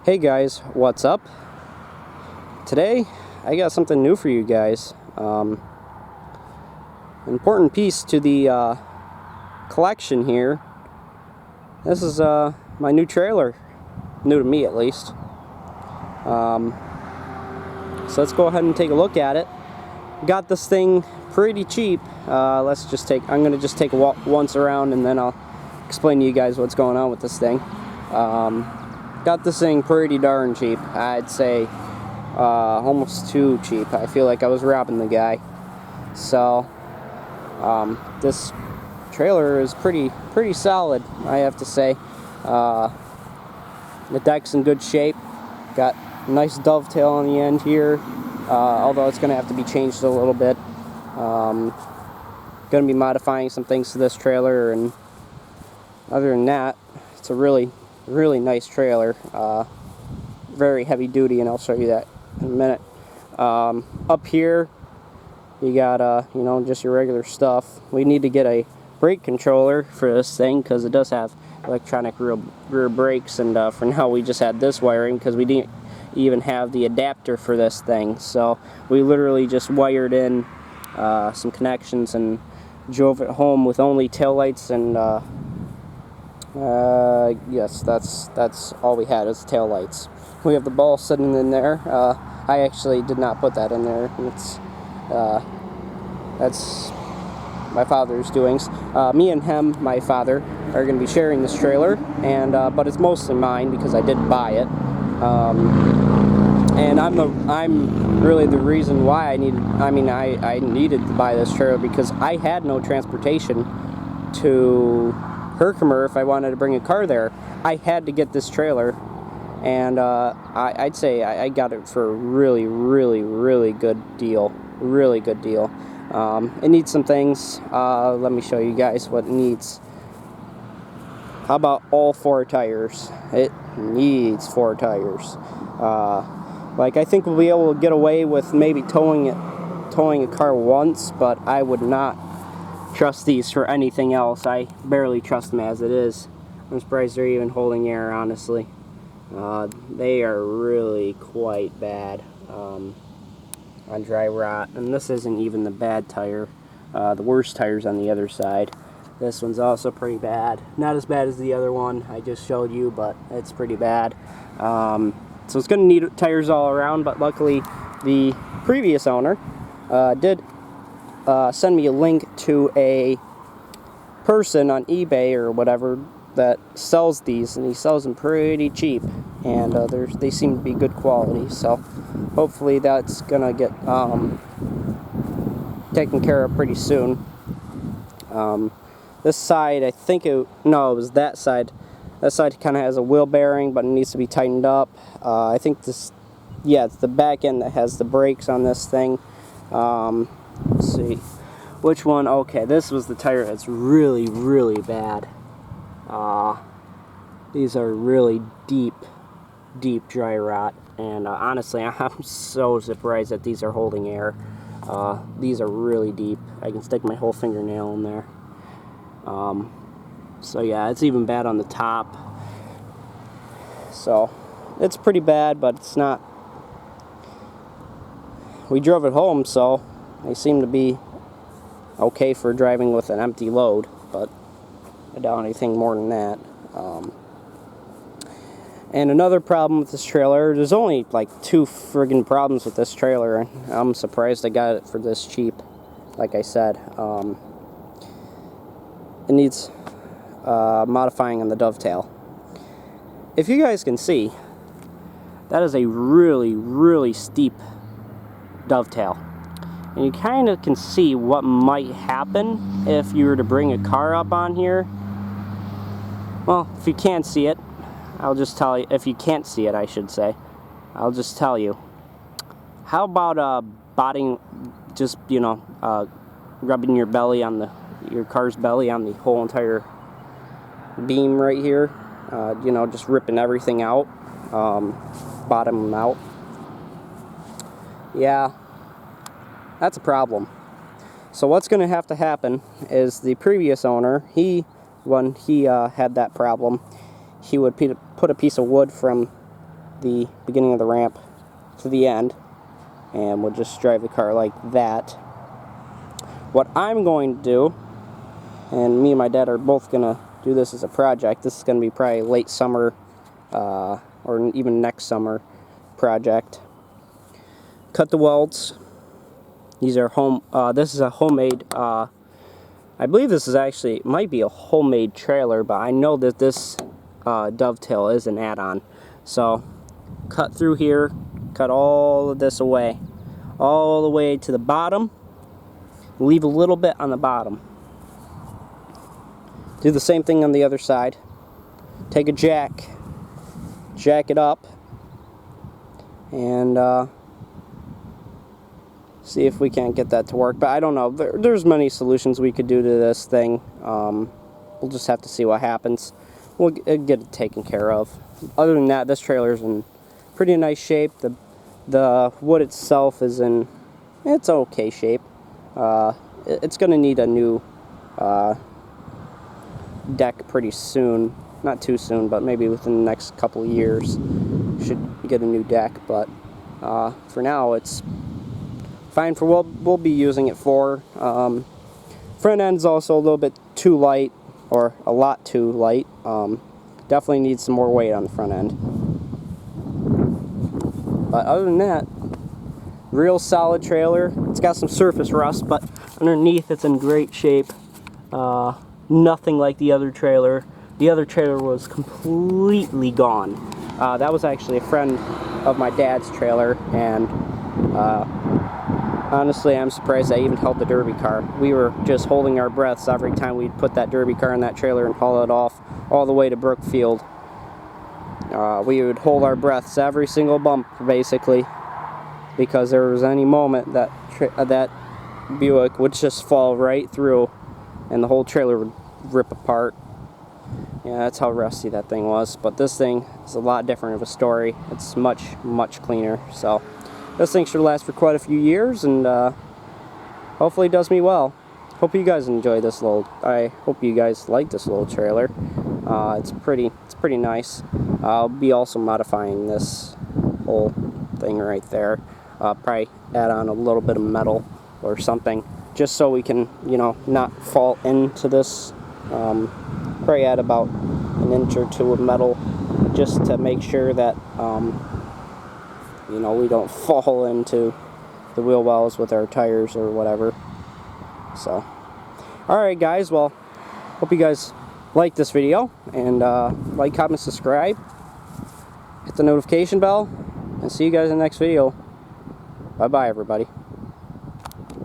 Hey guys, what's up? Today I got something new for you guys. Important piece to the collection here. This is my new trailer, new to me at least. So let's go ahead and take a look at it. Got this thing pretty cheap. I'm gonna just take a walk once around and then I'll explain to you guys what's going on with this thing. Got this thing pretty darn cheap. I'd say almost too cheap. I feel like I was robbing the guy. So this trailer is pretty solid, I have to say. The deck's in good shape. Got a nice dovetail on the end here, although it's going to have to be changed a little bit. Going to be modifying some things to this trailer, and other than that, it's a really nice trailer. Very heavy duty, and I'll show you that in a minute. Up here you got just your regular stuff. We need to get a brake controller for this thing because it does have electronic rear brakes, and for now we just had this wiring because we didn't even have the adapter for this thing. So we literally just wired in some connections and drove it home with only taillights and yes, that's all we had is taillights. We have the ball sitting in there. I actually did not put that in there. That's my father's doings. Me and him, my father, are going to be sharing this trailer, and but it's mostly mine because I did buy it. And I'm really the reason why I needed to buy this trailer, because I had no transportation to Herkimer if I wanted to bring a car there. I had to get this trailer, and I'd say I got it for a really good deal. Really good deal. It needs some things. Let me show you guys what it needs. How about all 4 tires? It needs 4 tires. I think we'll be able to get away with maybe towing a car once, but I would not trust these for anything else. I barely trust them as it is. I'm surprised they're even holding air, honestly. They are really quite bad on dry rot, and this isn't even the bad tire. The worst tire's on the other side. This one's also pretty bad. Not as bad as the other one I just showed you, but it's pretty bad. So it's going to need tires all around, but luckily the previous owner did send me a link to a person on eBay or whatever that sells these, and he sells them pretty cheap, and they seem to be good quality. So hopefully that's gonna get taken care of pretty soon. This side, I think it was that side. That side kind of has a wheel bearing, but it needs to be tightened up. I think it's the back end that has the brakes on this thing. Let's see, which one? Okay, this was the tire that's really bad. These are really deep dry rot, and honestly, I'm so surprised that these are holding air. These are really deep. I can stick my whole fingernail in there. So yeah, it's even bad on the top. So it's pretty bad, but it's not. We drove it home, so they seem to be okay for driving with an empty load, but I doubt anything more than that. And another problem with this trailer, there's only like 2 friggin' problems with this trailer, and I'm surprised I got it for this cheap. Like I said, it needs modifying on the dovetail. If you guys can see, that is a really steep dovetail, and you kind of can see what might happen if you were to bring a car up on here. Well, if you can't see it, I'll just tell you. If you can't see it, I should say, I'll just tell you. How about just rubbing your belly on your car's belly on the whole entire beam right here, just ripping everything out, bottom out. Yeah, that's a problem. So what's going to have to happen is the previous owner, when he had that problem, he would put a piece of wood from the beginning of the ramp to the end, and we'll just drive the car like that. What I'm going to do, and me and my dad are both going to do this as a project. This is going to be probably late summer or even next summer project. Cut the welds. These are this is a homemade, I believe this is actually, it might be a homemade trailer, but I know that this dovetail is an add-on. So cut through here, cut all of this away, all the way to the bottom, leave a little bit on the bottom. Do the same thing on the other side. Take a jack it up, and see if we can't get that to work. But I don't know, there's many solutions we could do to this thing. We'll just have to see what happens. We'll get it taken care of. Other than that, this trailer's in pretty nice shape. The wood itself is in, it's okay shape. It's going to need a new deck pretty soon. Not too soon, but maybe within the next couple of years should get a new deck. But for now, it's fine for what we'll be using it for. Front end's also a little bit too light, or a lot too light. Definitely needs some more weight on the front end. But other than that, real solid trailer. It's got some surface rust, but underneath it's in great shape. Nothing like the other trailer. The other trailer was completely gone. That was actually a friend of my dad's trailer, and honestly, I'm surprised I even held the derby car. We were just holding our breaths every time we'd put that derby car in that trailer and haul it off all the way to Brookfield. We would hold our breaths every single bump, basically, because there was any moment that that Buick would just fall right through and the whole trailer would rip apart. Yeah, that's how rusty that thing was. But this thing is a lot different of a story. It's much, much cleaner. So this thing should last for quite a few years, and hopefully it does me well. Hope you guys enjoy this I hope you guys like this little trailer. It's pretty nice. I'll be also modifying this whole thing right there. Probably add on a little bit of metal or something, just so we can, you know, not fall into this. Probably add about an inch or two of metal, just to make sure that you know, we don't fall into the wheel wells with our tires or whatever. So, alright guys, well, hope you guys like this video, and like, comment, subscribe, hit the notification bell, and see you guys in the next video. Bye bye everybody.